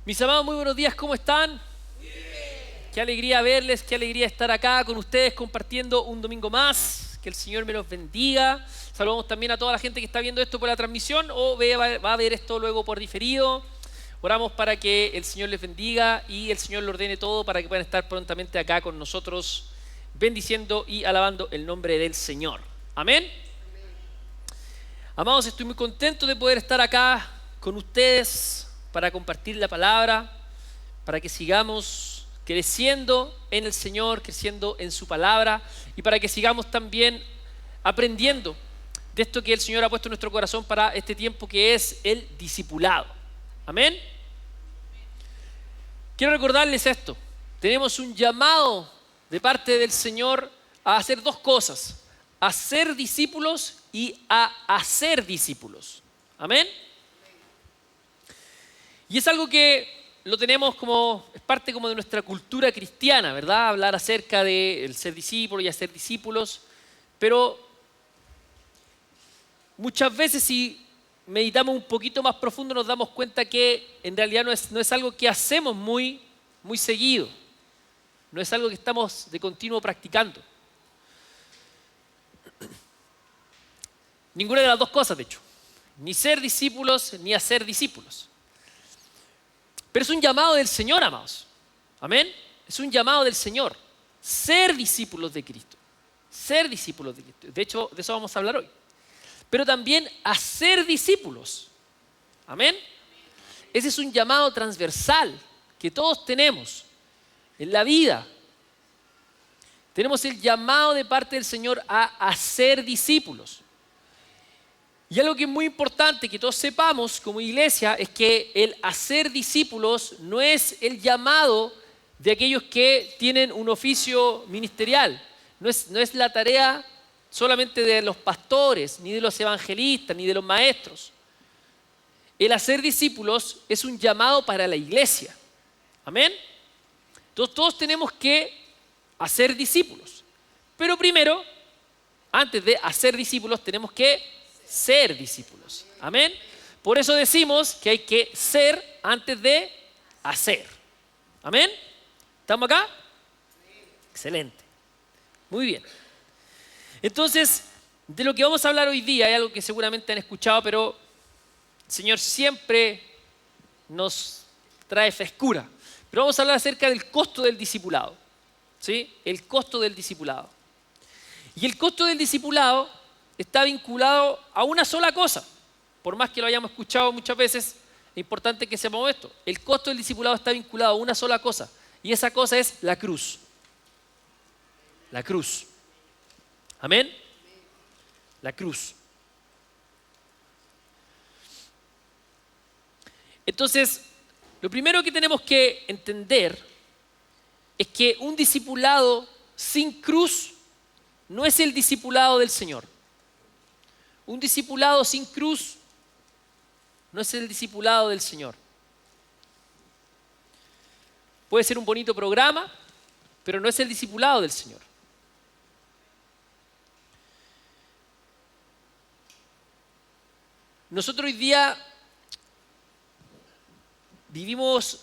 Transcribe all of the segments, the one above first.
Mis amados, muy buenos días, ¿cómo están? Qué alegría verles, qué alegría estar acá con ustedes compartiendo un domingo más. Que el Señor me los bendiga. Saludamos también a toda la gente que está viendo esto por la transmisión o va a ver esto luego por diferido. Oramos para que el Señor les bendiga y el Señor lo ordene todo para que puedan estar prontamente acá con nosotros, bendiciendo y alabando el nombre del Señor. Amén. Amados, estoy muy contento de poder estar acá con ustedes para compartir la palabra, para que sigamos creciendo en el Señor, creciendo en su palabra y para que sigamos también aprendiendo de esto que el Señor ha puesto en nuestro corazón para este tiempo, que es el discipulado. Amén. Quiero recordarles esto: tenemos un llamado de parte del Señor a hacer dos cosas: a ser discípulos y a hacer discípulos. Amén. Y es algo que lo tenemos es parte como de nuestra cultura cristiana, ¿verdad? Hablar acerca de ser discípulo y hacer discípulos, pero muchas veces si meditamos un poquito más profundo nos damos cuenta que en realidad no es algo que hacemos muy seguido, no es algo que estamos de continuo practicando. Ninguna de las dos cosas, de hecho, ni ser discípulos ni hacer discípulos. Pero es un llamado del Señor, amados. Amén. Es un llamado del Señor. Ser discípulos de Cristo. Ser discípulos de Cristo. De hecho, de eso vamos a hablar hoy. Pero también hacer discípulos. Amén. Ese es un llamado transversal que todos tenemos en la vida. Tenemos el llamado de parte del Señor a hacer discípulos. Y algo que es muy importante que todos sepamos como iglesia es que el hacer discípulos no es el llamado de aquellos que tienen un oficio ministerial. No es la tarea solamente de los pastores, ni de los evangelistas, ni de los maestros. El hacer discípulos es un llamado para la iglesia. Amén. Entonces todos tenemos que hacer discípulos. Pero primero, antes de hacer discípulos, tenemos que ser discípulos. Amén. Por eso decimos que hay que ser antes de hacer. Amén. ¿Estamos acá? Excelente. Muy bien. Entonces, de lo que vamos a hablar hoy día, hay algo que seguramente han escuchado, pero el Señor siempre nos trae frescura. Pero vamos a hablar acerca del costo del discipulado. ¿Sí? El costo del discipulado. Y el costo del discipulado está vinculado a una sola cosa. Por más que lo hayamos escuchado muchas veces, es importante que sepamos esto. El costo del discipulado está vinculado a una sola cosa, y esa cosa es la cruz. La cruz. Amén. La cruz. Entonces, lo primero que tenemos que entender es que un discipulado sin cruz no es el discipulado del Señor. Un discipulado sin cruz no es el discipulado del Señor. Puede ser un bonito programa, pero no es el discipulado del Señor. Nosotros hoy día vivimos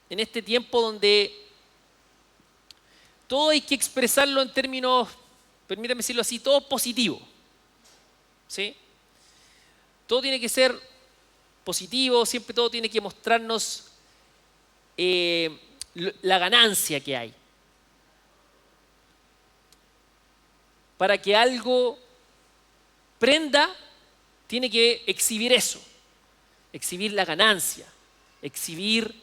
en este tiempo donde todo hay que expresarlo en términos, permítame decirlo así, todo positivo. ¿Sí? Todo tiene que ser positivo, siempre todo tiene que mostrarnos la ganancia que hay. Para que algo prenda, tiene que exhibir eso, exhibir la ganancia, exhibir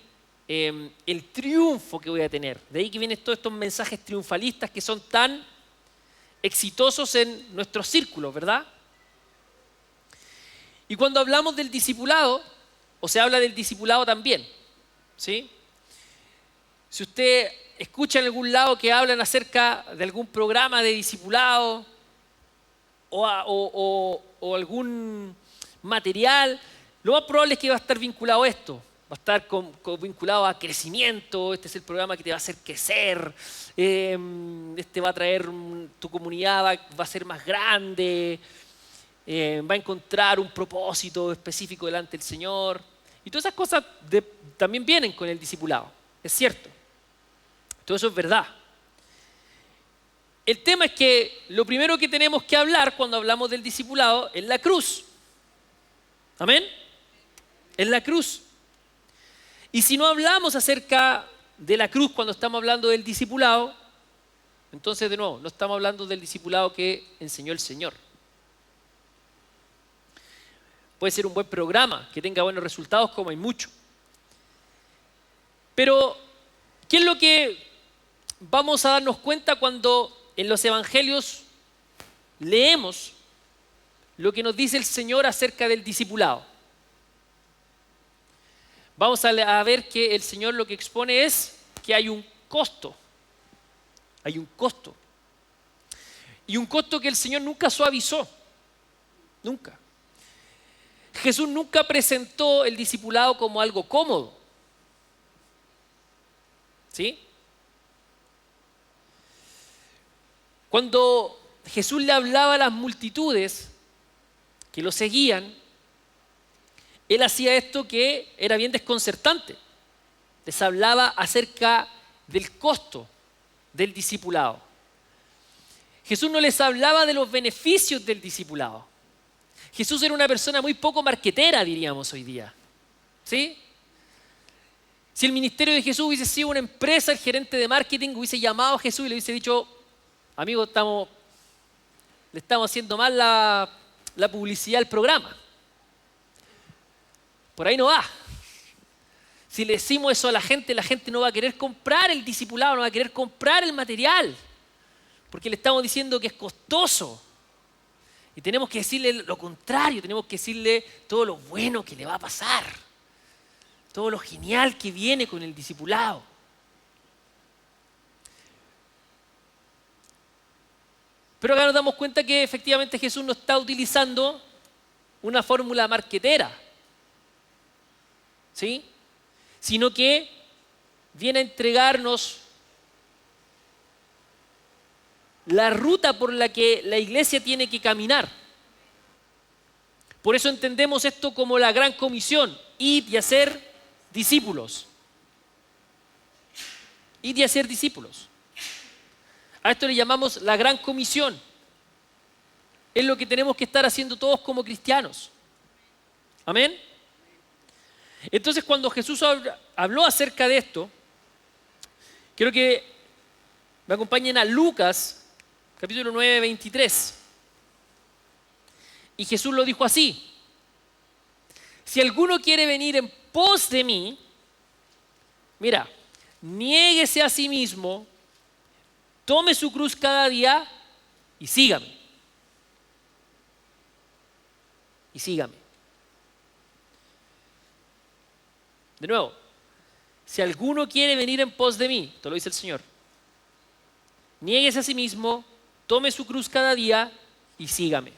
el triunfo que voy a tener. De ahí que vienen todos estos mensajes triunfalistas que son tan exitosos en nuestros círculos, ¿verdad? Y cuando hablamos del discipulado, o se habla del discipulado también, ¿sí? Si usted escucha en algún lado que hablan acerca de algún programa de discipulado o algún material, lo más probable es que va a estar vinculado a esto. Va a estar vinculado a crecimiento. Este es el programa que te va a hacer crecer. Este va a traer, tu comunidad va a ser más grande. Va a encontrar un propósito específico delante del Señor. Y todas esas cosas también vienen con el discipulado, es cierto. Todo eso es verdad. El tema es que lo primero que tenemos que hablar cuando hablamos del discipulado es la cruz. ¿Amén? Es la cruz. Y si no hablamos acerca de la cruz cuando estamos hablando del discipulado, entonces de nuevo, no estamos hablando del discipulado que enseñó el Señor. Puede ser un buen programa, que tenga buenos resultados, como hay mucho. Pero, ¿qué es lo que vamos a darnos cuenta cuando en los evangelios leemos lo que nos dice el Señor acerca del discipulado? Vamos a ver que el Señor lo que expone es que hay un costo. Hay un costo. Y un costo que el Señor nunca suavizó. Nunca. Jesús nunca presentó el discipulado como algo cómodo. ¿Sí? Cuando Jesús le hablaba a las multitudes que lo seguían, Él hacía esto que era bien desconcertante. Les hablaba acerca del costo del discipulado. Jesús no les hablaba de los beneficios del discipulado. Jesús era una persona muy poco marquetera, diríamos hoy día. ¿Sí? Si el ministerio de Jesús hubiese sido una empresa, el gerente de marketing hubiese llamado a Jesús y le hubiese dicho: amigo, le estamos haciendo mal la publicidad al programa. Por ahí no va. Si le decimos eso a la gente no va a querer comprar el discipulado, no va a querer comprar el material, porque le estamos diciendo que es costoso. Y tenemos que decirle lo contrario, tenemos que decirle todo lo bueno que le va a pasar, todo lo genial que viene con el discipulado. Pero acá nos damos cuenta que efectivamente Jesús no está utilizando una fórmula marquetera, ¿sí? Sino que viene a entregarnos la ruta por la que la iglesia tiene que caminar. Por eso entendemos esto como la gran comisión: id y hacer discípulos. Id y hacer discípulos. A esto le llamamos la gran comisión. Es lo que tenemos que estar haciendo todos como cristianos. Amén. Entonces, cuando Jesús habló acerca de esto, quiero que me acompañen a Lucas, capítulo 9, 23. Y Jesús lo dijo así: si alguno quiere venir en pos de mí, mira, niéguese a sí mismo, tome su cruz cada día y sígame. Y sígame. De nuevo, si alguno quiere venir en pos de mí, esto lo dice el Señor, niéguese a sí mismo, tome su cruz cada día y sígame.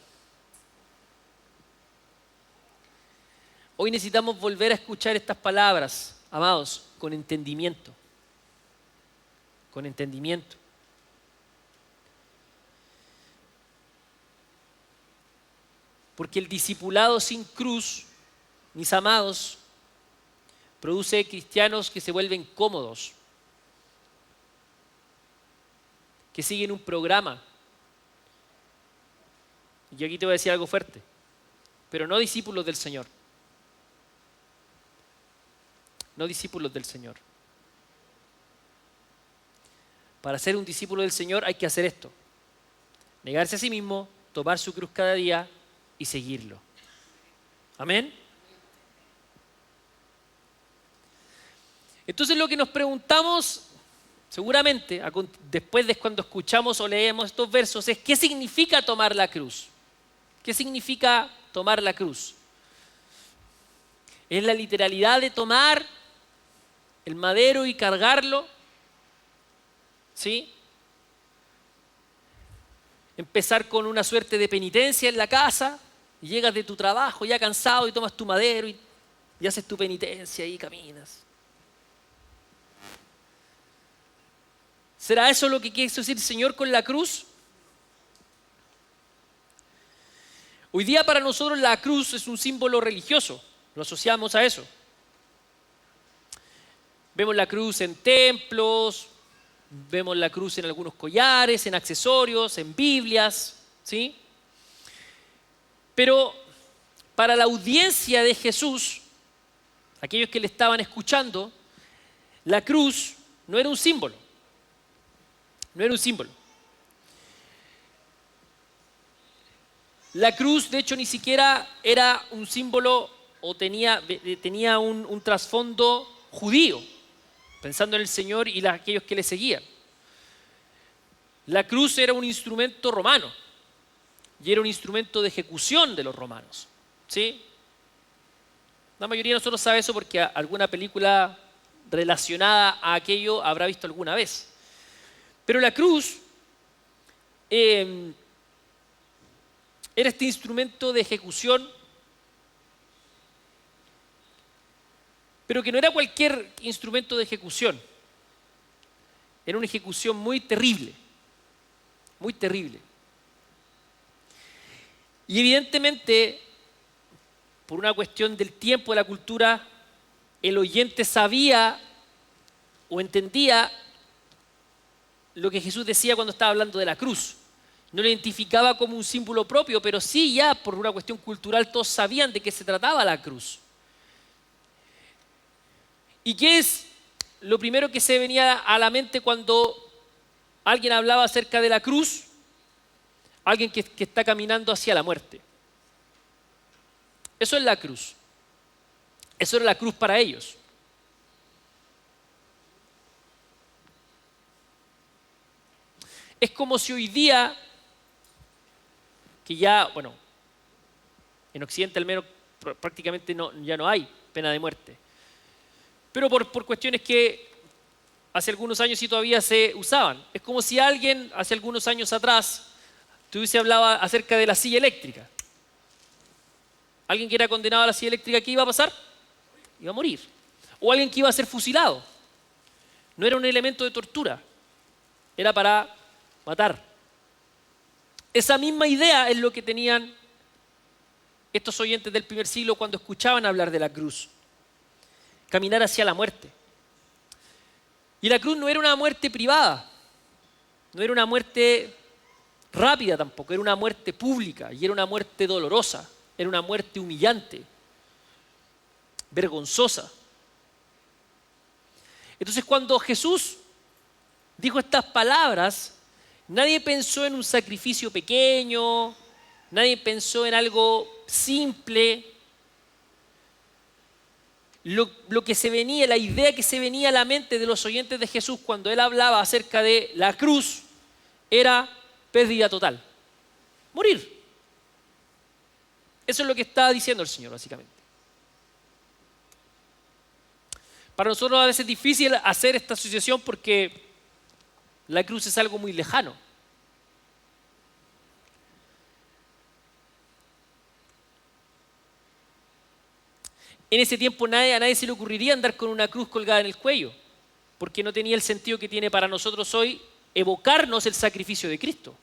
Hoy necesitamos volver a escuchar estas palabras, amados, con entendimiento. Con entendimiento. Porque el discipulado sin cruz, mis amados, produce cristianos que se vuelven cómodos, que siguen un programa. Y aquí te voy a decir algo fuerte, pero no discípulos del Señor. No discípulos del Señor. Para ser un discípulo del Señor hay que hacer esto: negarse a sí mismo, tomar su cruz cada día y seguirlo. Amén. Entonces lo que nos preguntamos seguramente después de cuando escuchamos o leemos estos versos es: ¿qué significa tomar la cruz? ¿Qué significa tomar la cruz? ¿Es la literalidad de tomar el madero y cargarlo? ¿Sí? Empezar con una suerte de penitencia en la casa y llegas de tu trabajo ya cansado y tomas tu madero y haces tu penitencia y caminas. ¿Será eso lo que quiere decir el Señor con la cruz? Hoy día para nosotros la cruz es un símbolo religioso, lo asociamos a eso. Vemos la cruz en templos, vemos la cruz en algunos collares, en accesorios, en Biblias, ¿sí? Pero para la audiencia de Jesús, aquellos que le estaban escuchando, la cruz no era un símbolo. No era un símbolo. La cruz, de hecho, ni siquiera era un símbolo o tenía un trasfondo judío, pensando en el Señor y aquellos que le seguían. La cruz era un instrumento romano y era un instrumento de ejecución de los romanos, ¿sí? La mayoría de nosotros sabe eso porque alguna película relacionada a aquello habrá visto alguna vez. Pero la cruz era este instrumento de ejecución, pero que no era cualquier instrumento de ejecución. Era una ejecución muy terrible, muy terrible. Y evidentemente, por una cuestión del tiempo, de la cultura, el oyente sabía o entendía lo que Jesús decía cuando estaba hablando de la cruz. No lo identificaba como un símbolo propio, pero sí ya por una cuestión cultural todos sabían de qué se trataba la cruz. ¿Y qué es lo primero que se venía a la mente cuando alguien hablaba acerca de la cruz? Alguien que está caminando hacia la muerte. Eso es la cruz. Eso era la cruz para ellos. Es como si hoy día, que ya, bueno, en Occidente al menos prácticamente ya no hay pena de muerte, pero por cuestiones que hace algunos años sí todavía se usaban. Es como si alguien hace algunos años atrás te hubiese hablado acerca de la silla eléctrica. Alguien que era condenado a la silla eléctrica, ¿qué iba a pasar? Iba a morir. O alguien que iba a ser fusilado. No era un elemento de tortura, era para matar. Esa misma idea es lo que tenían estos oyentes del primer siglo cuando escuchaban hablar de la cruz. Caminar hacia la muerte. Y la cruz no era una muerte privada, no era una muerte rápida tampoco, era una muerte pública y era una muerte dolorosa, era una muerte humillante, vergonzosa. Entonces cuando Jesús dijo estas palabras, nadie pensó en un sacrificio pequeño, nadie pensó en algo simple. Lo que se venía, la idea que se venía a la mente de los oyentes de Jesús cuando él hablaba acerca de la cruz era pérdida total. Morir. Eso es lo que estaba diciendo el Señor, básicamente. Para nosotros a veces es difícil hacer esta asociación porque la cruz es algo muy lejano. En ese tiempo a nadie se le ocurriría andar con una cruz colgada en el cuello, porque no tenía el sentido que tiene para nosotros hoy evocarnos el sacrificio de Cristo.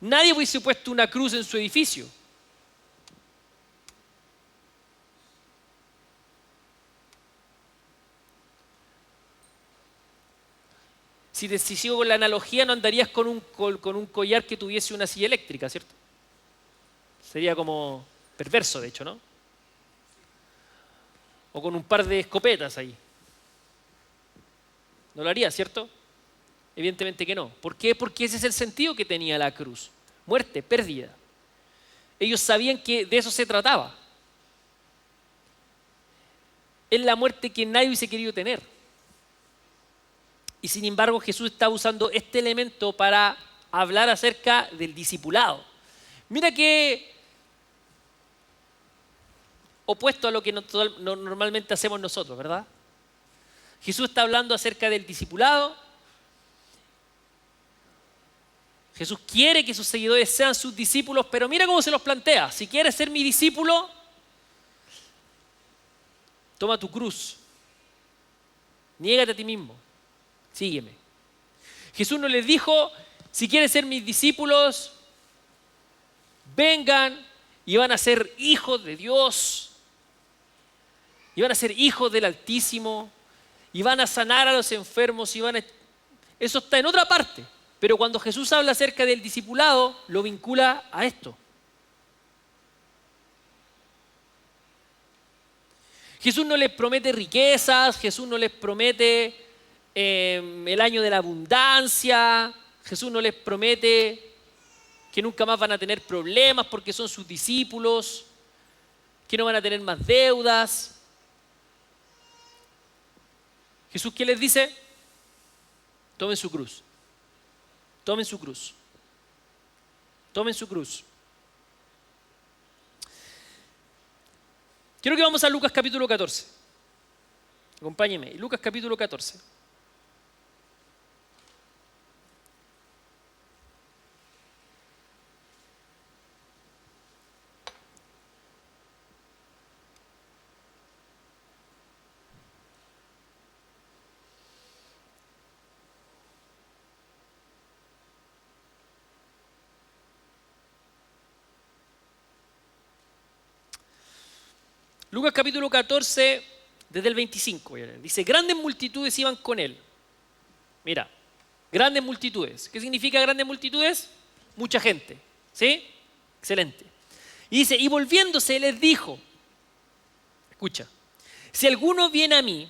Nadie hubiese puesto una cruz en su edificio. Si sigo con la analogía, no andarías con un collar que tuviese una silla eléctrica, ¿cierto? Sería como perverso, de hecho, ¿no? O con un par de escopetas ahí. No lo haría, ¿cierto? Evidentemente que no. ¿Por qué? Porque ese es el sentido que tenía la cruz. Muerte, pérdida. Ellos sabían que de eso se trataba. Es la muerte que nadie hubiese querido tener. Y sin embargo Jesús está usando este elemento para hablar acerca del discipulado. Mira qué opuesto a lo que normalmente hacemos nosotros, ¿verdad? Jesús está hablando acerca del discipulado. Jesús quiere que sus seguidores sean sus discípulos, pero mira cómo se los plantea. Si quieres ser mi discípulo, toma tu cruz, niégate a ti mismo, sígueme. Jesús no les dijo, si quieres ser mis discípulos, vengan y van a ser hijos de Dios. y van a ser hijos del Altísimo, y van a sanar a los enfermos, eso está en otra parte. Pero cuando Jesús habla acerca del discipulado, lo vincula a esto. Jesús no les promete riquezas, Jesús no les promete el año de la abundancia, Jesús no les promete que nunca más van a tener problemas porque son sus discípulos, que no van a tener más deudas. Jesús, ¿qué les dice? Tomen su cruz. Tomen su cruz. Tomen su cruz. Quiero que vamos a Lucas capítulo 14. Acompáñenme. Lucas capítulo 14. Lucas capítulo 14, desde el 25. Dice, grandes multitudes iban con él. Mira, grandes multitudes. ¿Qué significa grandes multitudes? Mucha gente. ¿Sí? Excelente. Y dice, y volviéndose les dijo, escucha, si alguno viene a mí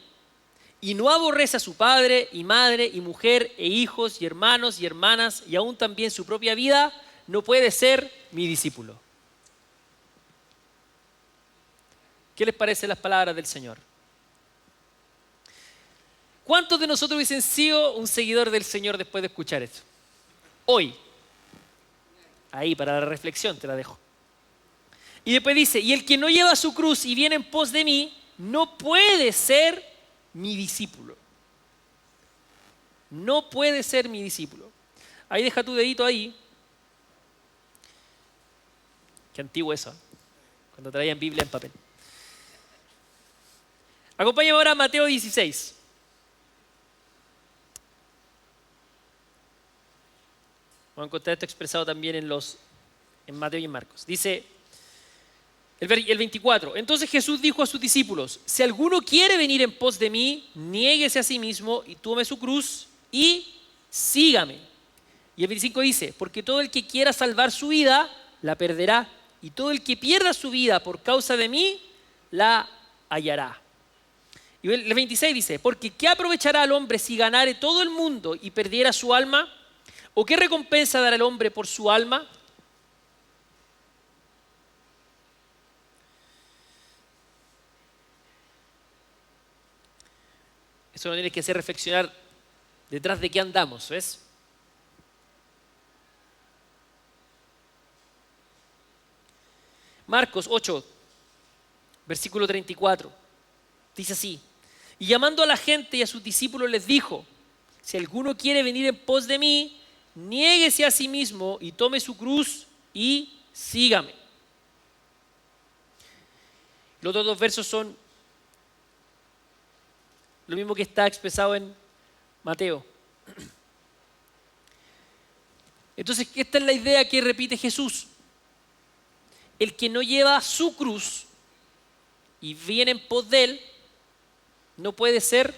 y no aborrece a su padre y madre y mujer e hijos y hermanos y hermanas y aún también su propia vida, no puede ser mi discípulo. ¿Qué les parecen las palabras del Señor? ¿Cuántos de nosotros hubiesen sido un seguidor del Señor después de escuchar esto? Hoy. Ahí, para la reflexión te la dejo. Y después dice, y el que no lleva su cruz y viene en pos de mí, no puede ser mi discípulo. No puede ser mi discípulo. Ahí deja tu dedito ahí. Qué antiguo eso, ¿eh? Cuando traían Biblia en papel. Acompáñame ahora a Mateo 16. Vamos a encontrar esto expresado también en Mateo y en Marcos. Dice el 24. Entonces Jesús dijo a sus discípulos, si alguno quiere venir en pos de mí, niéguese a sí mismo y tome su cruz y sígame. Y el 25 dice, porque todo el que quiera salvar su vida, la perderá. Y todo el que pierda su vida por causa de mí, la hallará. Y el 26 dice, porque ¿qué aprovechará al hombre si ganare todo el mundo y perdiera su alma? ¿O qué recompensa dará el hombre por su alma? Eso nos tiene que hacer reflexionar detrás de qué andamos, ¿ves? Marcos 8, versículo 34, dice así. Y llamando a la gente y a sus discípulos les dijo, si alguno quiere venir en pos de mí, niéguese a sí mismo y tome su cruz y sígame. Los otros dos versos son lo mismo que está expresado en Mateo. Entonces, esta es la idea que repite Jesús. El que no lleva su cruz y viene en pos de él, no puede ser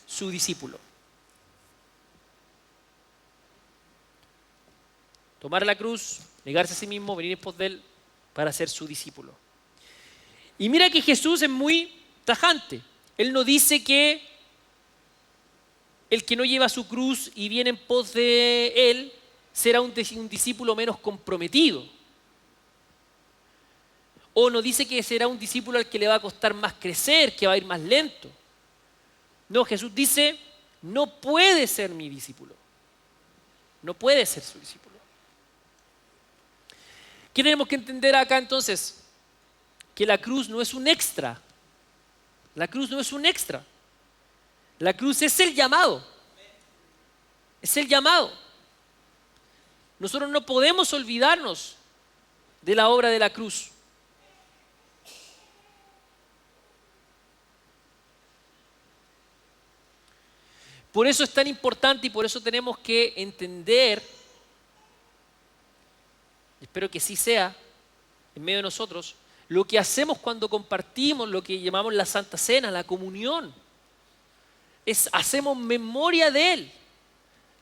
su discípulo. Tomar la cruz, negarse a sí mismo, venir en pos de él para ser su discípulo. Y mira que Jesús es muy tajante. Él no dice que el que no lleva su cruz y viene en pos de él será un discípulo menos comprometido. O no dice que será un discípulo al que le va a costar más crecer, que va a ir más lento. No, Jesús dice, no puede ser mi discípulo. No puede ser su discípulo. ¿Qué tenemos que entender acá entonces? Que la cruz no es un extra. La cruz no es un extra. La cruz es el llamado. Es el llamado. Nosotros no podemos olvidarnos de la obra de la cruz. Por eso es tan importante y por eso tenemos que entender, espero que sí sea en medio de nosotros, lo que hacemos cuando compartimos lo que llamamos la Santa Cena, la comunión. Hacemos memoria de Él,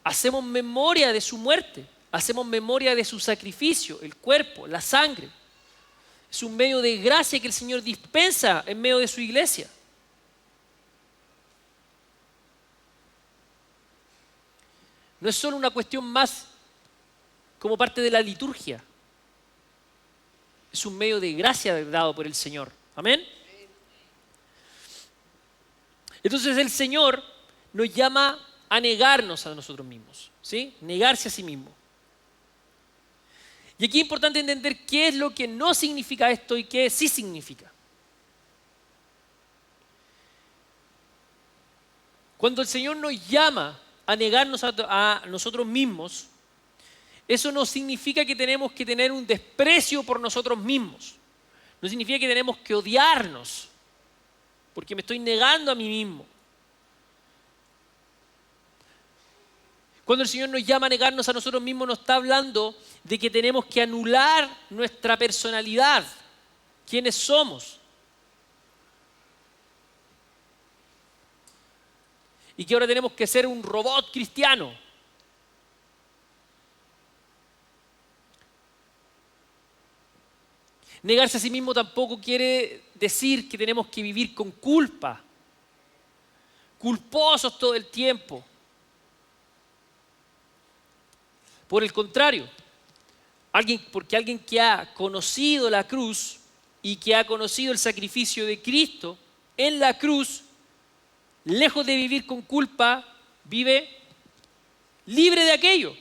hacemos memoria de su muerte, hacemos memoria de su sacrificio, el cuerpo, la sangre. Es un medio de gracia que el Señor dispensa en medio de su iglesia. No es solo una cuestión más como parte de la liturgia. Es un medio de gracia dado por el Señor. Amén. Entonces el Señor nos llama a negarnos a nosotros mismos, ¿sí? Negarse a sí mismo. Y aquí es importante entender qué es lo que no significa esto y qué sí significa. Cuando el Señor nos llama a negarnos a nosotros mismos, eso no significa que tenemos que tener un desprecio por nosotros mismos. No significa que tenemos que odiarnos, porque me estoy negando a mí mismo. Cuando el Señor nos llama a negarnos a nosotros mismos, nos está hablando de que tenemos que anular nuestra personalidad, quiénes somos. Y que ahora tenemos que ser un robot cristiano. Negarse a sí mismo tampoco quiere decir que tenemos que vivir con culpa, culposos todo el tiempo. Por el contrario, porque alguien que ha conocido la cruz y que ha conocido el sacrificio de Cristo en la cruz, lejos de vivir con culpa, vive libre de aquello.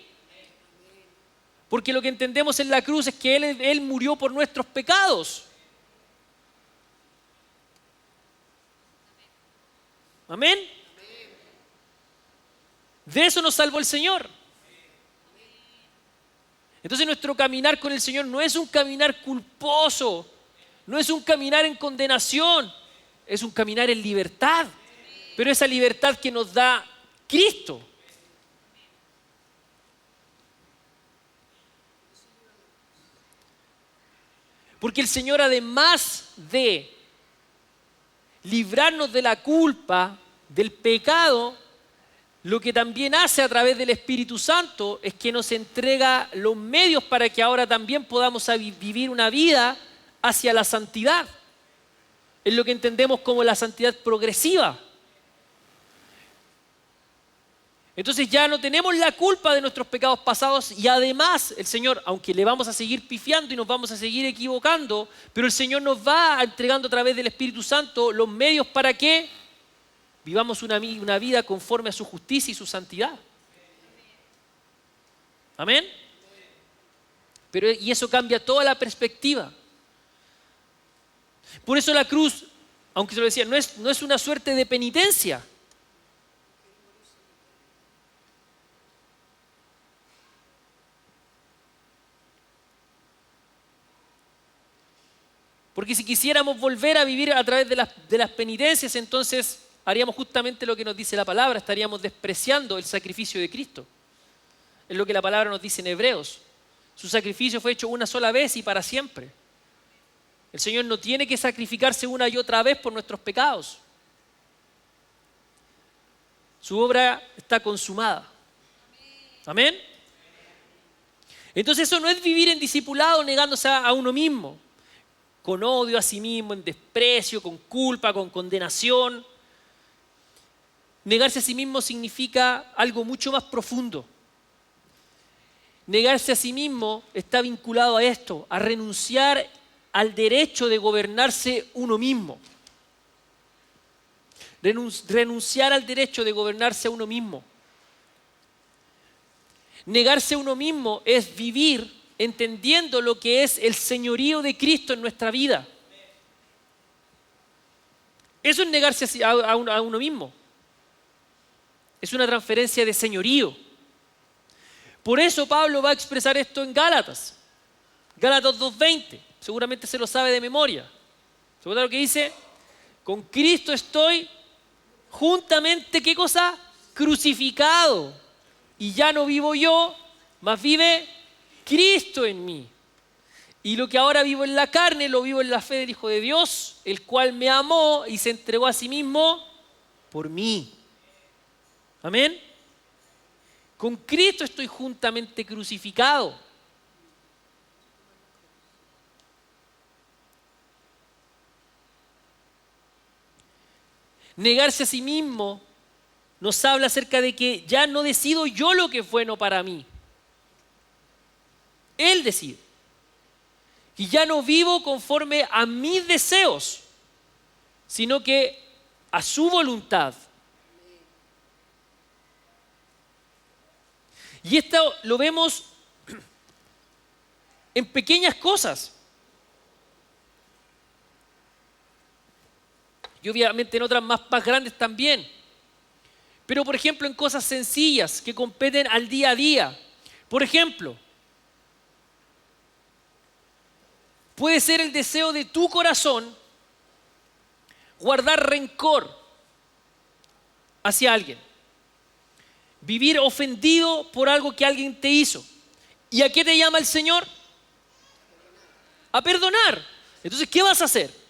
Porque lo que entendemos en la cruz es que Él murió por nuestros pecados. Amén. De eso nos salvó el Señor. Entonces nuestro caminar con el Señor no es un caminar culposo, no es un caminar en condenación, es un caminar en libertad. Pero esa libertad que nos da Cristo. Porque el Señor, además de librarnos de la culpa, del pecado, lo que también hace a través del Espíritu Santo es que nos entrega los medios para que ahora también podamos vivir una vida hacia la santidad. Es lo que entendemos como la santidad progresiva. Entonces ya no tenemos la culpa de nuestros pecados pasados y además el Señor, aunque le vamos a seguir pifiando y nos vamos a seguir equivocando, pero el Señor nos va entregando a través del Espíritu Santo los medios para que vivamos una vida conforme a su justicia y su santidad. Amén. Y eso cambia toda la perspectiva. Por eso la cruz, aunque se lo decía, no es una suerte de penitencia. Porque si quisiéramos volver a vivir a través de las penitencias, entonces haríamos justamente lo que nos dice la palabra, estaríamos despreciando el sacrificio de Cristo. Es lo que la palabra nos dice en Hebreos. Su sacrificio fue hecho una sola vez y para siempre. El Señor no tiene que sacrificarse una y otra vez por nuestros pecados. Su obra está consumada. Amén. Entonces eso no es vivir en discipulado negándose a uno mismo, con odio a sí mismo, en desprecio, con culpa, con condenación. Negarse a sí mismo significa algo mucho más profundo. Negarse a sí mismo está vinculado a esto, a renunciar al derecho de gobernarse uno mismo. Renunciar al derecho de gobernarse a uno mismo. Negarse a uno mismo es vivir entendiendo lo que es el señorío de Cristo en nuestra vida. Eso es negarse a uno mismo. Es una transferencia de señorío. Por eso Pablo va a expresar esto en Gálatas. Gálatas 2:20. Seguramente se lo sabe de memoria. ¿Se acuerdan lo que dice? Con Cristo estoy juntamente, ¿qué cosa? Crucificado. Y ya no vivo yo, mas vive Cristo en mí. Y lo que ahora vivo en la carne, lo vivo en la fe del Hijo de Dios, el cual me amó y se entregó a sí mismo por mí. Amén. Con Cristo estoy juntamente crucificado. Negarse a sí mismo nos habla acerca de que ya no decido yo lo que es bueno para mí. Él decide. Y ya no vivo conforme a mis deseos, sino que a su voluntad. Y esto lo vemos en pequeñas cosas. Y obviamente en otras más grandes también. Pero por ejemplo en cosas sencillas que competen al día a día. Por ejemplo, puede ser el deseo de tu corazón guardar rencor hacia alguien. Vivir ofendido por algo que alguien te hizo. ¿Y a qué te llama el Señor? A perdonar. Entonces, ¿qué vas a hacer?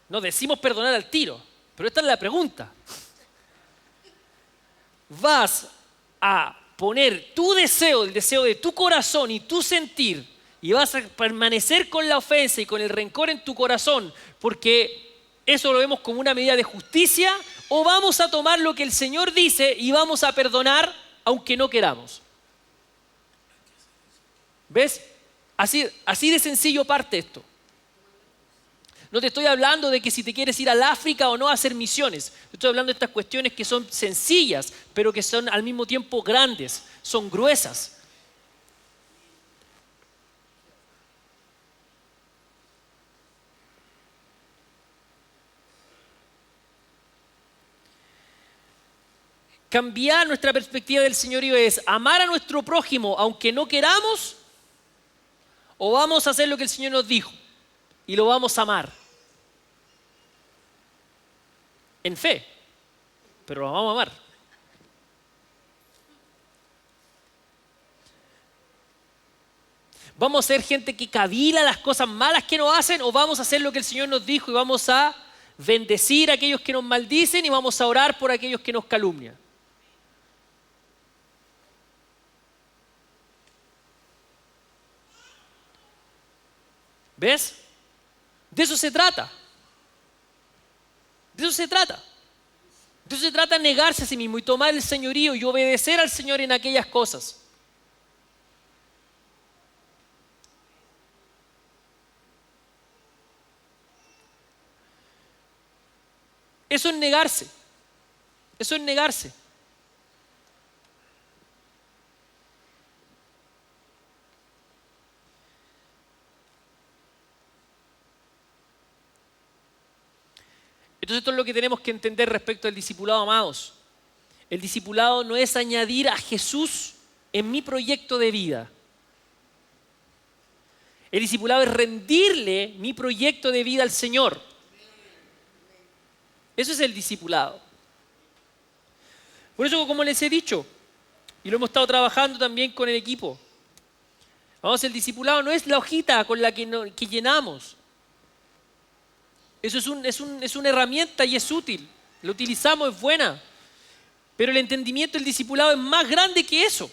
No decimos perdonar al tiro, pero esta es la pregunta. ¿Vas a poner tu deseo, el deseo de tu corazón y tu sentir, y vas a permanecer con la ofensa y con el rencor en tu corazón, porque eso lo vemos como una medida de justicia, o vamos a tomar lo que el Señor dice y vamos a perdonar aunque no queramos? ¿Ves? Así de sencillo parte esto. No te estoy hablando de que si te quieres ir al África o no a hacer misiones. Estoy hablando de estas cuestiones que son sencillas, pero que son al mismo tiempo grandes, son gruesas. Cambiar nuestra perspectiva del señorío es amar a nuestro prójimo aunque no queramos, o vamos a hacer lo que el Señor nos dijo y lo vamos a amar en fe, pero lo vamos a amar. ¿Vamos a ser gente que cavila las cosas malas que nos hacen, o vamos a hacer lo que el Señor nos dijo y vamos a bendecir a aquellos que nos maldicen y vamos a orar por aquellos que nos calumnian? ¿Ves? De eso se trata. De eso se trata. De eso se trata, negarse a sí mismo y tomar el señorío y obedecer al Señor en aquellas cosas. Eso es negarse. Eso es negarse. Entonces esto es lo que tenemos que entender respecto al discipulado, amados. El discipulado no es añadir a Jesús en mi proyecto de vida. El discipulado es rendirle mi proyecto de vida al Señor. Eso es el discipulado. Por eso, como les he dicho, y lo hemos estado trabajando también con el equipo, vamos, el discipulado no es la hojita con la que llenamos. Eso es una herramienta y es útil. Lo utilizamos, es buena. Pero el entendimiento del discipulado es más grande que eso.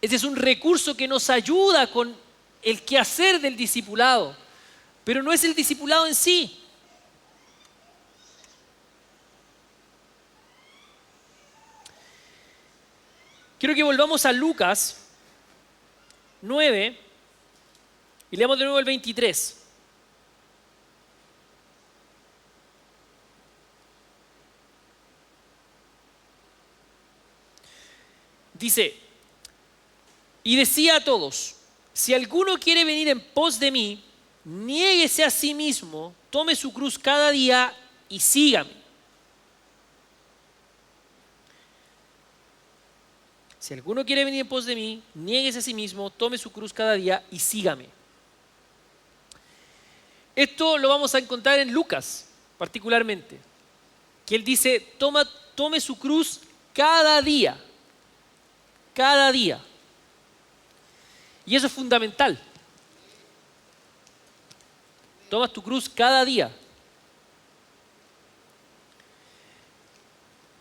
Ese es un recurso que nos ayuda con el quehacer del discipulado. Pero no es el discipulado en sí. Quiero que volvamos a Lucas 9 y leamos de nuevo el 23. Dice, y decía a todos, si alguno quiere venir en pos de mí, niéguese a sí mismo, tome su cruz cada día y sígame. Si alguno quiere venir en pos de mí, niéguese a sí mismo, tome su cruz cada día y sígame. Esto lo vamos a encontrar en Lucas, particularmente, que él dice, tome su cruz cada día. cada día. Y eso es fundamental. Tomas tu cruz cada día.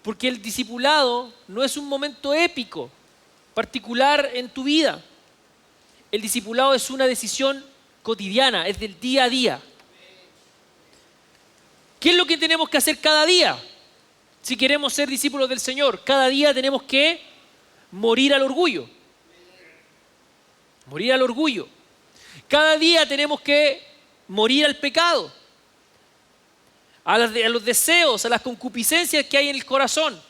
Porque el discipulado no es un momento épico, particular en tu vida. El discipulado es una decisión cotidiana, es del día a día. ¿Qué es lo que tenemos que hacer cada día? Si queremos ser discípulos del Señor, cada día tenemos que morir al orgullo. Morir al orgullo. Cada día tenemos que morir al pecado, a los deseos, a las concupiscencias que hay en el corazón.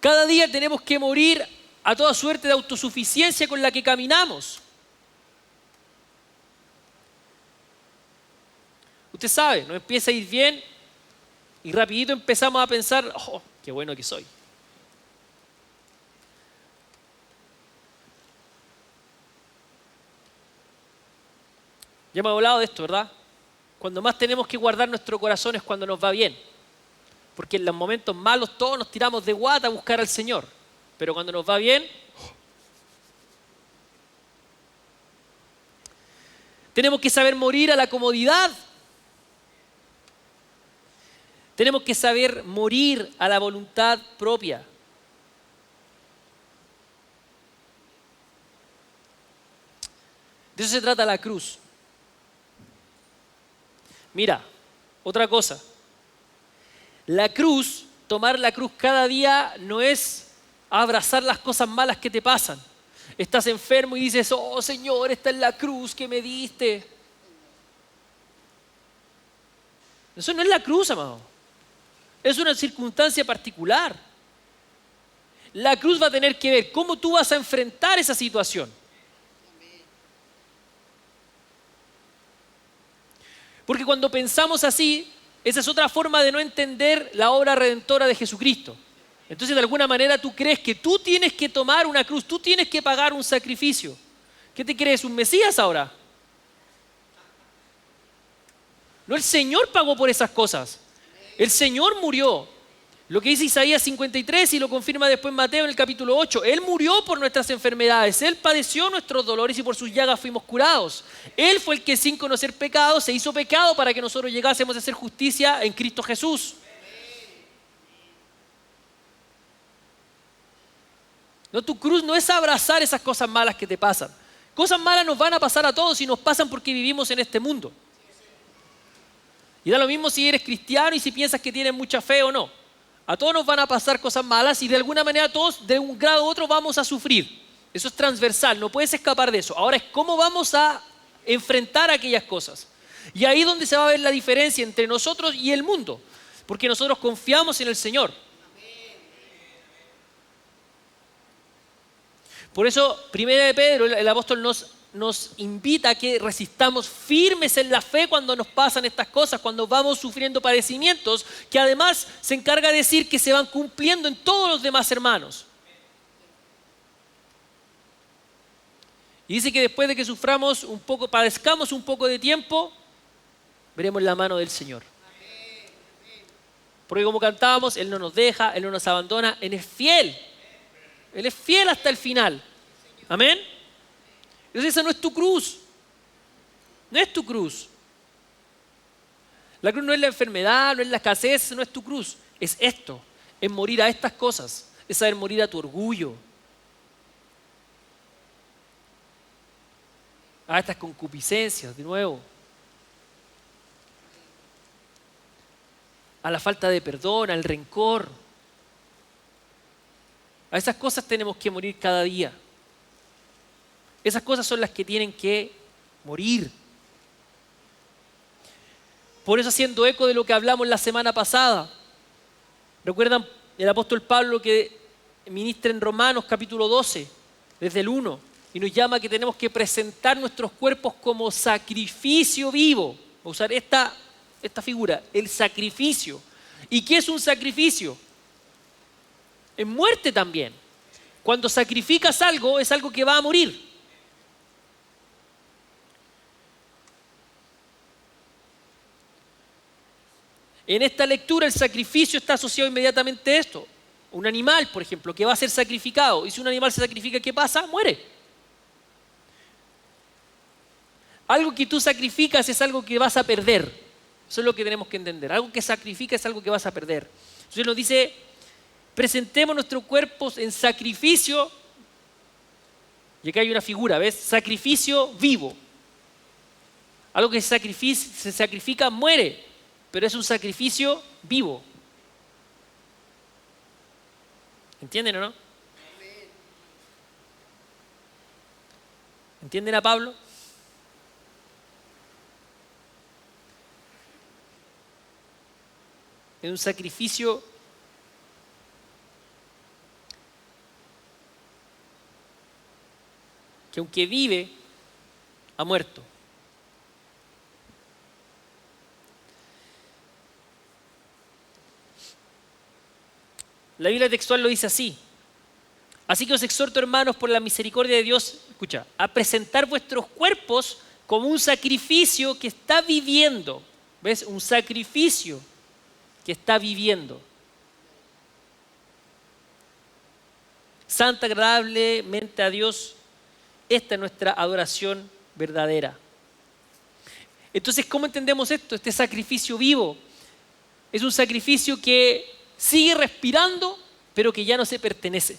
Cada día tenemos que morir a toda suerte de autosuficiencia con la que caminamos. Usted sabe, nos empieza a ir bien y rapidito empezamos a pensar, oh, qué bueno que soy. Ya hemos hablado de esto, ¿verdad? Cuando más tenemos que guardar nuestro corazón es cuando nos va bien. Porque en los momentos malos todos nos tiramos de guata a buscar al Señor. Pero cuando nos va bien, tenemos que saber morir a la comodidad. Tenemos que saber morir a la voluntad propia. De eso se trata la cruz. Mira, otra cosa. La cruz, tomar la cruz cada día no es abrazar las cosas malas que te pasan. Estás enfermo y dices, oh Señor, esta es la cruz que me diste. Eso no es la cruz, amado. Es una circunstancia particular. La cruz va a tener que ver cómo tú vas a enfrentar esa situación. Porque cuando pensamos así, esa es otra forma de no entender la obra redentora de Jesucristo. Entonces, de alguna manera, tú crees que tú tienes que tomar una cruz, tú tienes que pagar un sacrificio. ¿Qué te crees? ¿Un Mesías ahora? No, el Señor pagó por esas cosas. El Señor murió. Lo que dice Isaías 53 y lo confirma después Mateo en el capítulo 8. Él murió por nuestras enfermedades. Él padeció nuestros dolores y por sus llagas fuimos curados. Él fue el que sin conocer pecado se hizo pecado para que nosotros llegásemos a hacer justicia en Cristo Jesús. No, tu cruz no es abrazar esas cosas malas que te pasan. Cosas malas nos van a pasar a todos y nos pasan porque vivimos en este mundo. Y da lo mismo si eres cristiano y si piensas que tienes mucha fe o no. A todos nos van a pasar cosas malas y de alguna manera todos de un grado u otro vamos a sufrir. Eso es transversal, no puedes escapar de eso. Ahora es cómo vamos a enfrentar aquellas cosas. Y ahí es donde se va a ver la diferencia entre nosotros y el mundo. Porque nosotros confiamos en el Señor. Por eso, Primera de Pedro, el apóstol nos invita a que resistamos firmes en la fe cuando nos pasan estas cosas, cuando vamos sufriendo padecimientos, que además se encarga de decir que se van cumpliendo en todos los demás hermanos. Y dice que después de que suframos un poco, padezcamos un poco de tiempo, veremos la mano del Señor. Porque como cantábamos, Él no nos deja, Él no nos abandona, Él es fiel. Él es fiel hasta el final. Amén. Entonces esa no es tu cruz. No es tu cruz. La cruz no es la enfermedad, no es la escasez, no es tu cruz. Es esto, es morir a estas cosas, es saber morir a tu orgullo, a estas concupiscencias, de nuevo, a la falta de perdón, al rencor. A esas cosas tenemos que morir cada día. Esas cosas son las que tienen que morir. Por eso, haciendo eco de lo que hablamos la semana pasada, ¿recuerdan el apóstol Pablo que ministra en Romanos capítulo 12, desde el 1, y nos llama que tenemos que presentar nuestros cuerpos como sacrificio vivo? Voy a usar esta figura, el sacrificio. ¿Y qué es un sacrificio? Es muerte también. Cuando sacrificas algo, es algo que va a morir. En esta lectura el sacrificio está asociado inmediatamente a esto. Un animal, por ejemplo, que va a ser sacrificado. Y si un animal se sacrifica, ¿qué pasa? Muere. Algo que tú sacrificas es algo que vas a perder. Eso es lo que tenemos que entender. Algo que sacrificas es algo que vas a perder. Entonces nos dice, presentemos nuestros cuerpos en sacrificio. Y acá hay una figura, ¿ves? Sacrificio vivo. Algo que se sacrifica muere, pero es un sacrificio vivo. ¿Entienden o no? ¿Entienden a Pablo? Es un sacrificio que aunque vive, ha muerto. La Biblia textual lo dice así. Así que os exhorto, hermanos, por la misericordia de Dios, escucha, a presentar vuestros cuerpos como un sacrificio que está viviendo. ¿Ves? Un sacrificio que está viviendo. Santa, agradablemente a Dios. Esta es nuestra adoración verdadera. Entonces, ¿cómo entendemos esto? Este sacrificio vivo es un sacrificio que sigue respirando, pero que ya no se pertenece.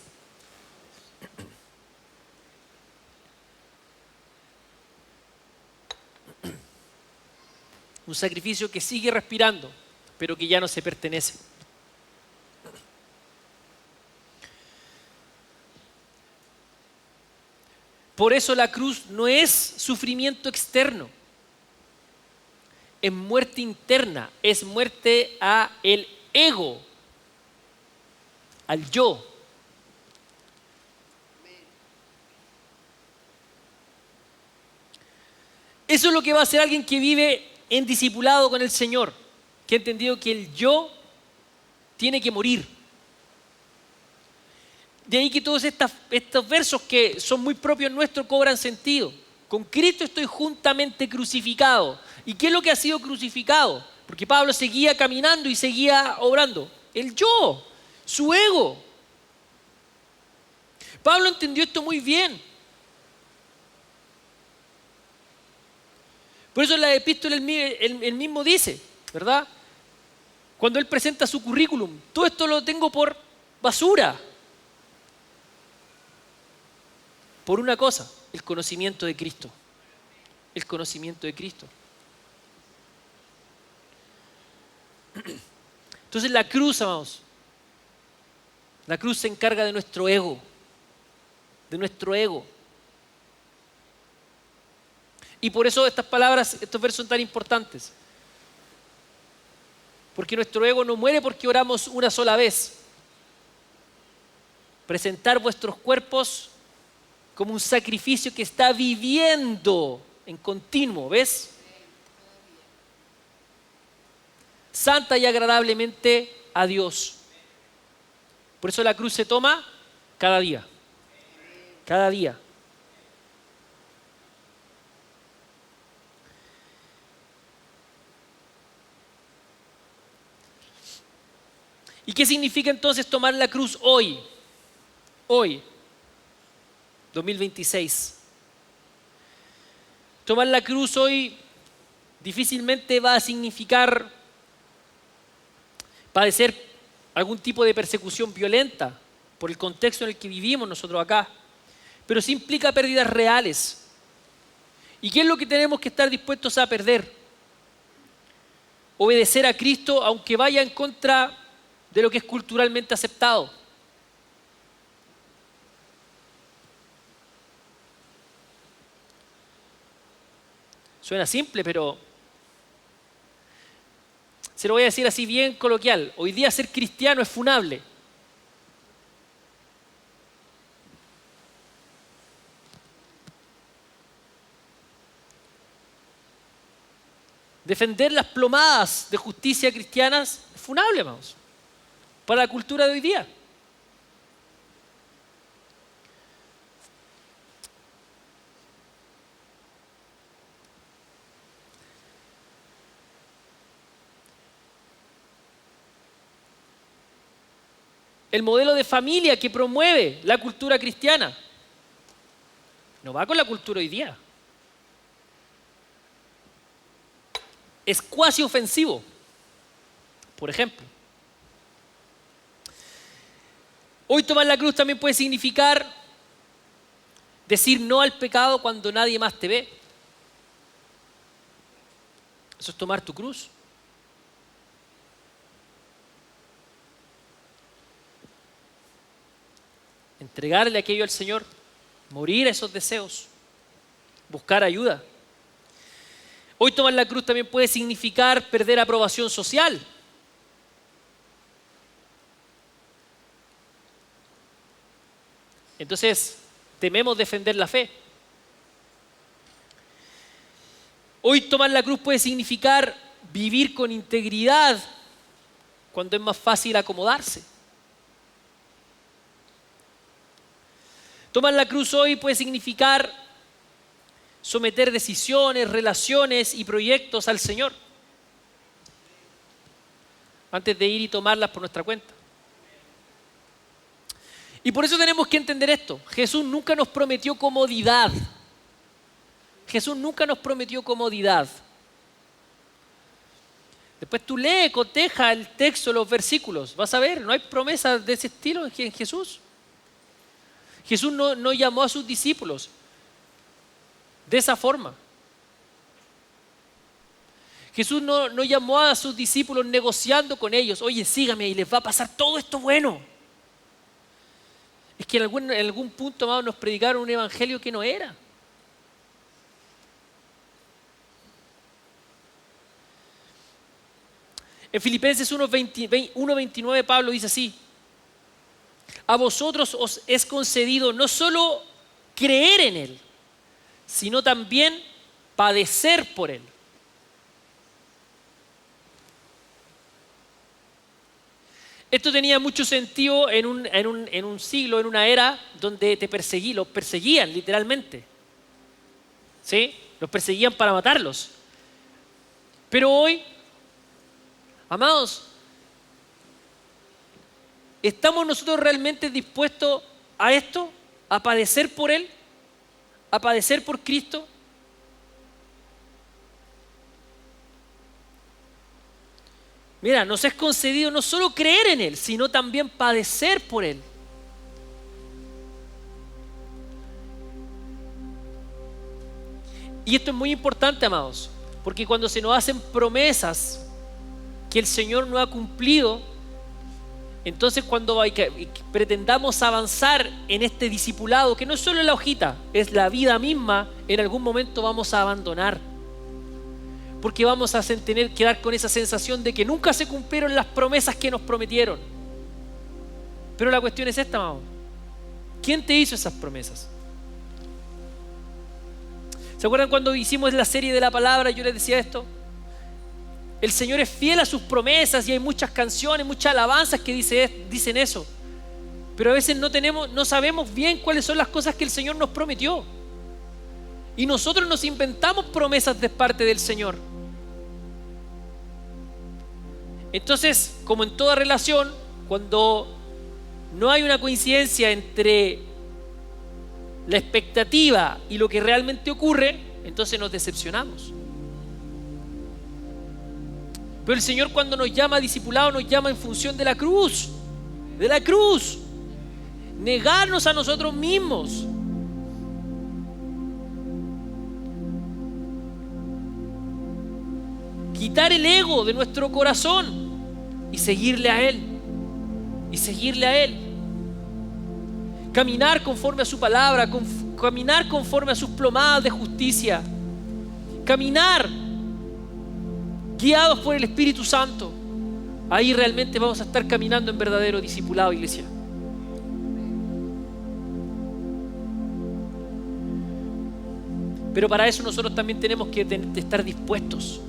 Un sacrificio que sigue respirando, pero que ya no se pertenece. Por eso la cruz no es sufrimiento externo, es muerte interna, es muerte a el ego, al yo. Eso es lo que va a hacer alguien que vive en discipulado con el Señor, que ha entendido que el yo tiene que morir. De ahí que todos estos versos que son muy propios nuestros cobran sentido. Con Cristo estoy juntamente crucificado. ¿Y qué es lo que ha sido crucificado? Porque Pablo seguía caminando y seguía obrando. El yo, su ego. Pablo entendió esto muy bien. Por eso en la epístola él mismo dice, ¿verdad? Cuando él presenta su currículum, todo esto lo tengo por basura. Por una cosa, el conocimiento de Cristo. El conocimiento de Cristo. Entonces la cruz, amados, la cruz se encarga de nuestro ego. De nuestro ego. Y por eso estas palabras, estos versos son tan importantes. Porque nuestro ego no muere porque oramos una sola vez. Presentar vuestros cuerpos como un sacrificio que está viviendo en continuo, ¿ves? Santa y agradablemente a Dios. Por eso la cruz se toma cada día. Cada día. ¿Y qué significa entonces tomar la cruz hoy? Hoy, 2026. Tomar la cruz hoy difícilmente va a significar padecer algún tipo de persecución violenta por el contexto en el que vivimos nosotros acá, pero sí implica pérdidas reales. ¿Y qué es lo que tenemos que estar dispuestos a perder? Obedecer a Cristo aunque vaya en contra de lo que es culturalmente aceptado. Suena simple, pero se lo voy a decir así bien coloquial. Hoy día ser cristiano es funable. Defender las plomadas de justicia cristianas es funable, hermanos, para la cultura de hoy día. el modelo de familia que promueve la cultura cristiana. No va con la cultura hoy día. Es cuasi ofensivo, por ejemplo. Hoy tomar la cruz también puede significar decir no al pecado cuando nadie más te ve. Eso es tomar tu cruz. Entregarle aquello al Señor, morir a esos deseos, buscar ayuda. Hoy tomar la cruz también puede significar perder aprobación social. Entonces, tememos defender la fe. Hoy tomar la cruz puede significar vivir con integridad cuando es más fácil acomodarse. Tomar la cruz hoy puede significar someter decisiones, relaciones y proyectos al Señor antes de ir y tomarlas por nuestra cuenta. Y por eso tenemos que entender esto. Jesús nunca nos prometió comodidad. Jesús nunca nos prometió comodidad. Después tú lee, coteja el texto, los versículos. Vas a ver, no hay promesas de ese estilo en Jesús. Jesús no llamó a sus discípulos de esa forma. Jesús no llamó a sus discípulos negociando con ellos. Oye, sígame y les va a pasar todo esto bueno. Es que en algún punto, amados, nos predicaron un evangelio que no era. En Filipenses 1:29 Pablo dice así: a vosotros os es concedido no solo creer en Él, sino también padecer por Él. Esto tenía mucho sentido en un siglo, en una era donde los perseguían literalmente. ¿Sí? Los perseguían para matarlos. Pero hoy, amados, ¿estamos nosotros realmente dispuestos a esto? ¿A padecer por Él? ¿A padecer por Cristo? Mira, nos es concedido no solo creer en Él, sino también padecer por Él. Y esto es muy importante, amados, porque cuando se nos hacen promesas que el Señor no ha cumplido, entonces cuando pretendamos avanzar en este discipulado, que no es solo la hojita, es la vida misma, en algún momento vamos a abandonar. Porque vamos a tener que dar con esa sensación de que nunca se cumplieron las promesas que nos prometieron. Pero la cuestión es esta, amado. ¿Quién te hizo esas promesas? ¿Se acuerdan cuando hicimos la serie de la palabra? Yo les decía esto. El Señor es fiel a sus promesas y hay muchas canciones, muchas alabanzas que dicen eso. Pero a veces no sabemos bien cuáles son las cosas que el Señor nos prometió. Y nosotros nos inventamos promesas de parte del Señor. Entonces, como en toda relación, cuando no hay una coincidencia entre la expectativa y lo que realmente ocurre, entonces nos decepcionamos. Pero el Señor, cuando nos llama a discipulado, nos llama en función de la cruz. De la cruz. Negarnos a nosotros mismos. Quitar el ego de nuestro corazón y seguirle a Él. Y seguirle a Él. Caminar conforme a su palabra, caminar conforme a sus plomadas de justicia. Caminar guiados por el Espíritu Santo. Ahí realmente vamos a estar caminando en verdadero discipulado, iglesia. Pero para eso nosotros también tenemos que estar dispuestos.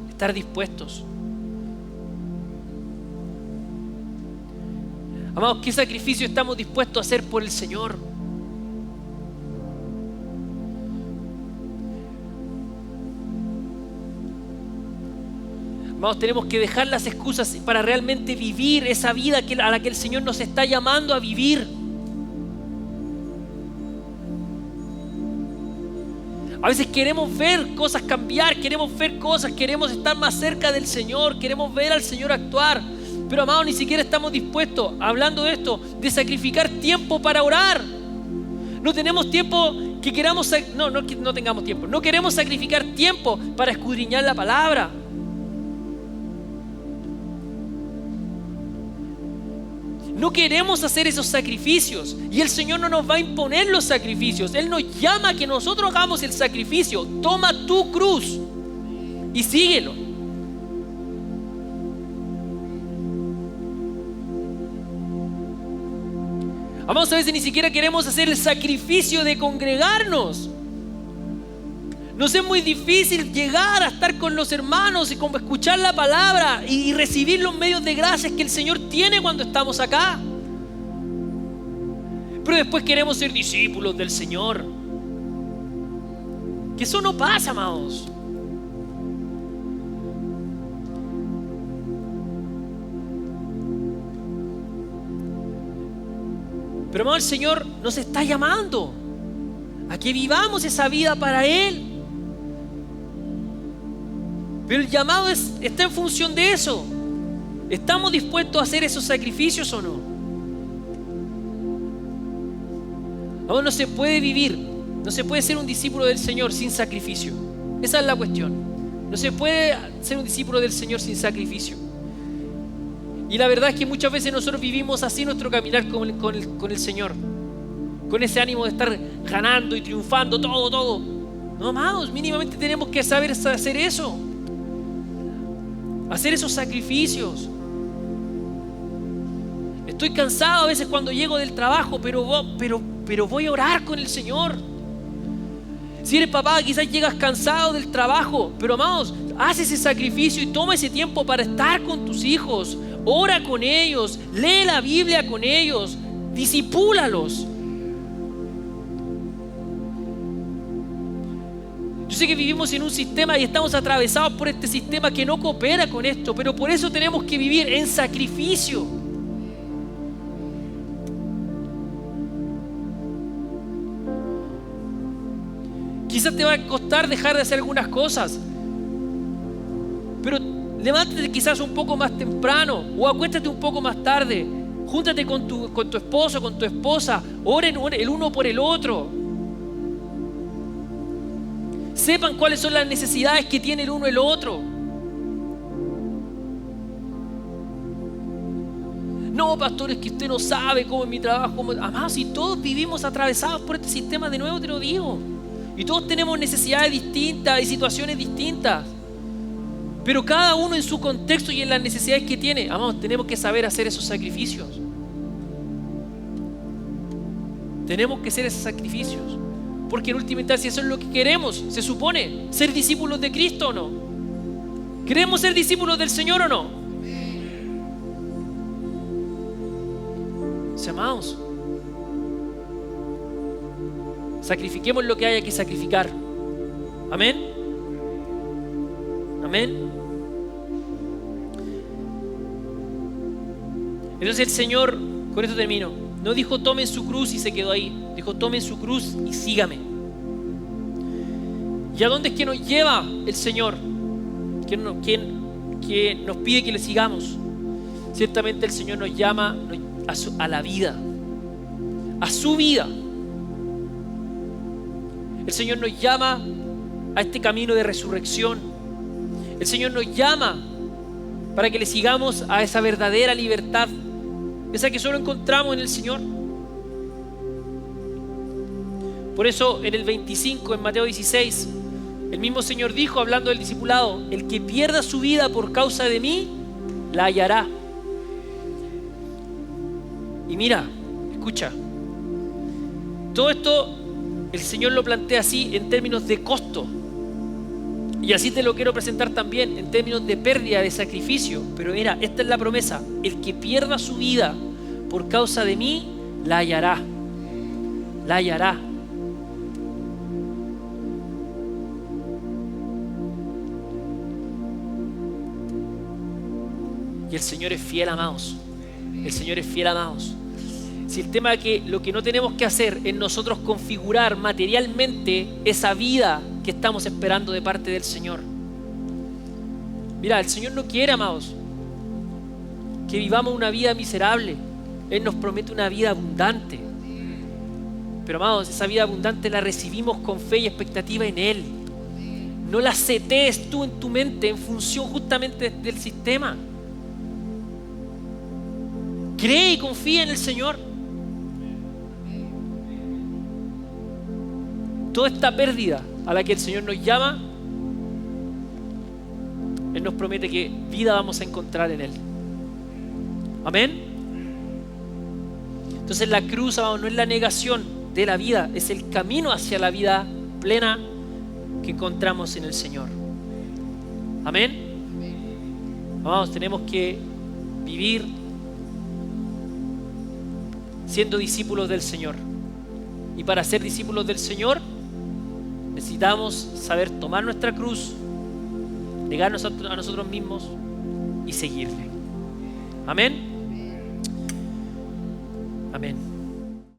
Estar dispuestos. Amados, ¿qué sacrificio estamos dispuestos a hacer por el Señor? Hermanos, tenemos que dejar las excusas para realmente vivir esa vida a la que el Señor nos está llamando a vivir. A veces queremos ver cosas cambiar, queremos ver cosas, queremos estar más cerca del Señor, queremos ver al Señor actuar. Pero, amados, ni siquiera estamos dispuestos, hablando de esto, de sacrificar tiempo para orar. No tenemos tiempo que queramos, no tengamos tiempo. No queremos sacrificar tiempo para escudriñar la palabra. No queremos hacer esos sacrificios y el Señor no nos va a imponer los sacrificios. Él nos llama a que nosotros hagamos el sacrificio. Toma tu cruz y síguelo. Amados, a veces ni siquiera queremos hacer el sacrificio de congregarnos. Nos es muy difícil llegar a estar con los hermanos y como escuchar la palabra y recibir los medios de gracias que el Señor tiene cuando estamos acá. Pero después queremos ser discípulos del Señor. Que eso no pasa, amados. Pero, amados, el Señor nos está llamando a que vivamos esa vida para Él. Pero el llamado está en función de eso. ¿Estamos dispuestos a hacer esos sacrificios o no? Aún no se puede vivir, no se puede ser un discípulo del Señor sin sacrificio. Esa es la cuestión. No se puede ser un discípulo del Señor sin sacrificio. Y la verdad es que muchas veces nosotros vivimos así nuestro caminar con el Señor. Con ese ánimo de estar ganando y triunfando, todo. No, amados, mínimamente tenemos que saber hacer eso. Hacer esos sacrificios. Estoy cansado a veces cuando llego del trabajo, pero voy a orar con el Señor. Si eres papá, quizás llegas cansado del trabajo, pero, amados, haz ese sacrificio y toma ese tiempo para estar con tus hijos. Ora con ellos, lee la Biblia con ellos, discipúlalos. Yo sé que vivimos en un sistema y estamos atravesados por este sistema que no coopera con esto, pero por eso tenemos que vivir en sacrificio. Quizás te va a costar dejar de hacer algunas cosas, pero levántate quizás un poco más temprano o acuéstate un poco más tarde. Júntate con tu esposo, con tu esposa, oren el uno por el otro. Sepan cuáles son las necesidades que tiene el uno el otro. No, pastor, es que usted no sabe cómo es mi trabajo. Amados, si todos vivimos atravesados por este sistema, de nuevo te lo digo. Y todos tenemos necesidades distintas y situaciones distintas. Pero cada uno en su contexto y en las necesidades que tiene. Amados, tenemos que saber hacer esos sacrificios. Tenemos que hacer esos sacrificios. Porque en última instancia eso es lo que queremos, se supone, ser discípulos de Cristo o no. ¿Queremos ser discípulos del Señor o no? Amados, sacrifiquemos lo que haya que sacrificar. Amén. Amén. Entonces el Señor, con esto termino, no dijo tomen su cruz y se quedó ahí. Dijo tomen su cruz y sígame. ¿Y a dónde es que nos lleva el Señor? Que nos pide que le sigamos. Ciertamente el Señor nos llama a la vida, a su vida. El Señor nos llama a este camino de resurrección. El Señor nos llama para que le sigamos a esa verdadera libertad, esa que solo encontramos en el Señor. Por eso en el 25, en Mateo 16, el mismo Señor dijo, hablando del discipulado: el que pierda su vida por causa de mí, la hallará. Y mira, escucha, todo esto el Señor lo plantea así en términos de costo. Y así te lo quiero presentar también en términos de pérdida, de sacrificio. Pero mira, esta es la promesa: el que pierda su vida por causa de mí, la hallará. La hallará. Y el Señor es fiel, amados. El Señor es fiel, amados. Si el tema es que lo que no tenemos que hacer es nosotros configurar materialmente esa vida que estamos esperando de parte del Señor. Mira, el Señor no quiere, amados, que vivamos una vida miserable. Él nos promete una vida abundante. Pero, amados, esa vida abundante la recibimos con fe y expectativa en Él. No la setees tú en tu mente en función justamente del sistema. Cree y confía en el Señor. Toda esta pérdida a la que el Señor nos llama, Él nos promete que vida vamos a encontrar en Él. Amén. Entonces la cruz, amados, no es la negación de la vida, es el camino hacia la vida plena que encontramos en el Señor. Amén. Amados, tenemos que vivir siendo discípulos del Señor. Y para ser discípulos del Señor necesitamos saber tomar nuestra cruz, negarnos a nosotros mismos y seguirle. Amén. Amén.